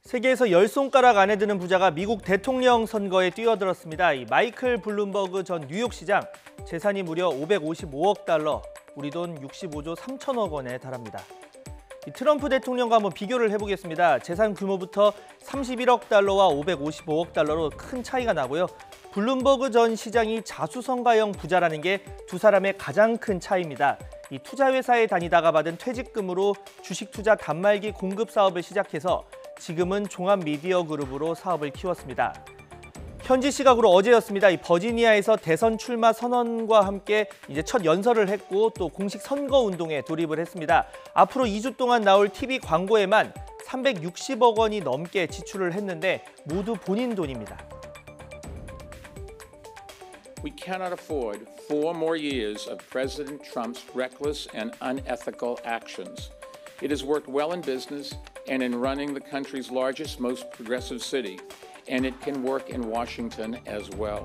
세계에서 10손가락 안에 드는 부자가 미국 대통령 선거에 뛰어들었습니다. 이 마이클 블룸버그 전 뉴욕시장, 재산이 무려 555억 달러, 우리 돈 65조 3천억 원에 달합니다. 이 트럼프 대통령과 한번 비교를 해보겠습니다. 재산 규모부터 31억 달러와 555억 달러로 큰 차이가 나고요. 블룸버그 전 시장이 자수성가형 부자라는 게 두 사람의 가장 큰 차이입니다. 이 투자회사에 다니다가 받은 퇴직금으로 주식 투자 단말기 공급 사업을 시작해서 지금은 종합 미디어 그룹으로 사업을 키웠습니다. 현지 시각으로 어제였습니다. 이 버지니아에서 대선 출마 선언과 함께 이제 첫 연설을 했고 또 공식 선거 운동에 돌입을 했습니다. 앞으로 2주 동안 나올 TV 광고에만 360억 원이 넘게 지출을 했는데 모두 본인 돈입니다. We cannot afford 4 more years of President Trump's reckless and unethical actions. It has worked well in business and in running the country's largest, most progressive city, and it can work in Washington as well.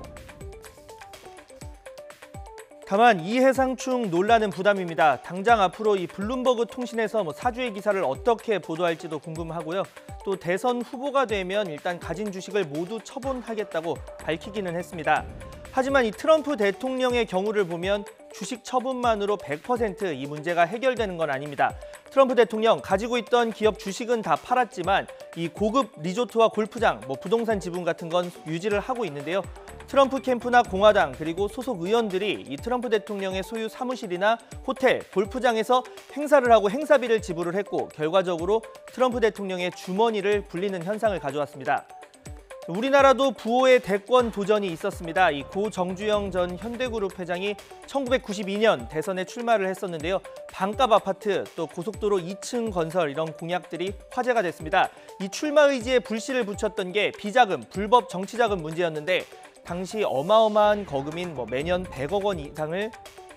다만 이해상충 논란은 부담입니다. 당장 앞으로 이 블룸버그 통신에서 사주의 기사를 어떻게 보도할지도 궁금하고요. 또 대선 후보가 되면 일단 가진 주식을 모두 처분하겠다고 밝히기는 했습니다. 하지만 이 트럼프 대통령의 경우를 보면 주식 처분만으로 100% 이 문제가 해결되는 건 아닙니다. 트럼프 대통령 가지고 있던 기업 주식은 다 팔았지만 이 고급 리조트와 골프장, 부동산 지분 같은 건 유지를 하고 있는데요. 트럼프 캠프나 공화당 그리고 소속 의원들이 이 트럼프 대통령의 소유 사무실이나 호텔, 골프장에서 행사를 하고 행사비를 지불을 했고 결과적으로 트럼프 대통령의 주머니를 불리는 현상을 가져왔습니다. 우리나라도 부호의 대권 도전이 있었습니다. 이 고 정주영 전 현대그룹 회장이 1992년 대선에 출마를 했었는데요. 반값 아파트, 또 고속도로 2층 건설 이런 공약들이 화제가 됐습니다. 이 출마 의지에 불씨를 붙였던 게 비자금, 불법 정치자금 문제였는데 당시 어마어마한 거금인 매년 100억 원 이상을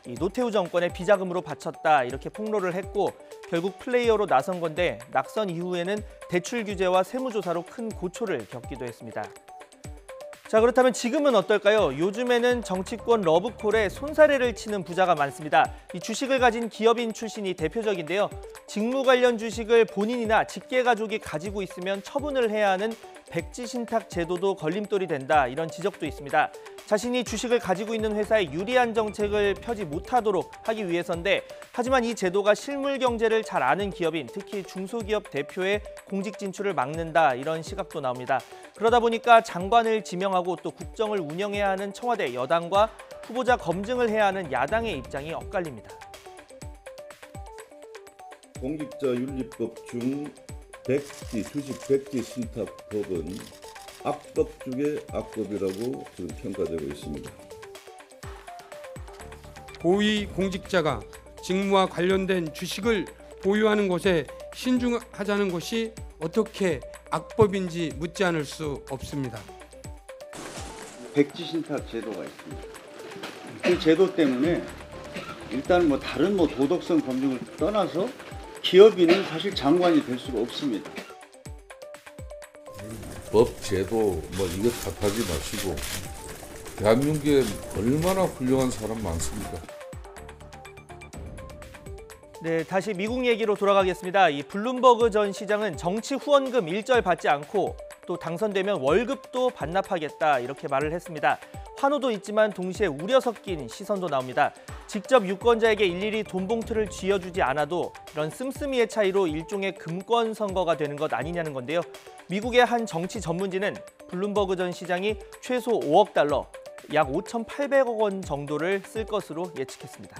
이 노태우 정권의 비자금으로 바쳤다 이렇게 폭로를 했고 결국 플레이어로 나선 건데 낙선 이후에는 대출 규제와 세무조사로 큰 고초를 겪기도 했습니다. 자, 그렇다면 지금은 어떨까요? 요즘에는 정치권 러브콜에 손사래를 치는 부자가 많습니다. 이 주식을 가진 기업인 출신이 대표적인데요. 직무 관련 주식을 본인이나 직계가족이 가지고 있으면 처분을 해야 하는 백지신탁 제도도 걸림돌이 된다 이런 지적도 있습니다. 자신이 주식을 가지고 있는 회사에 유리한 정책을 펴지 못하도록 하기 위해서인데 하지만 이 제도가 실물 경제를 잘 아는 기업인 특히 중소기업 대표의 공직 진출을 막는다 이런 시각도 나옵니다. 그러다 보니까 장관을 지명하고 또 국정을 운영해야 하는 청와대 여당과 후보자 검증을 해야 하는 야당의 입장이 엇갈립니다. 공직자윤리법 중 주식 백지 신탁법은 악법 중의 악법이라고 지금 평가되고 있습니다. 고위 공직자가 직무와 관련된 주식을 보유하는 것에 신중하자는 것이 어떻게 악법인지 묻지 않을 수 없습니다. 백지신탁 제도가 있습니다. 그 제도 때문에 일단 다른 도덕성 검증을 떠나서 기업인은 사실 장관이 될 수가 없습니다. 법, 제도 이거 탓하지 마시고 대한민국에 얼마나 훌륭한 사람 많습니까? 네, 다시 미국 얘기로 돌아가겠습니다. 이 블룸버그 전 시장은 정치 후원금 일절 받지 않고 또 당선되면 월급도 반납하겠다 이렇게 말을 했습니다. 환호도 있지만 동시에 우려 섞인 시선도 나옵니다. 직접 유권자에게 일일이 돈 봉투를 쥐어주지 않아도 이런 씀씀이의 차이로 일종의 금권 선거가 되는 것 아니냐는 건데요. 미국의 한 정치 전문지는 블룸버그 전 시장이 최소 5억 달러, 약 5,800억 원 정도를 쓸 것으로 예측했습니다.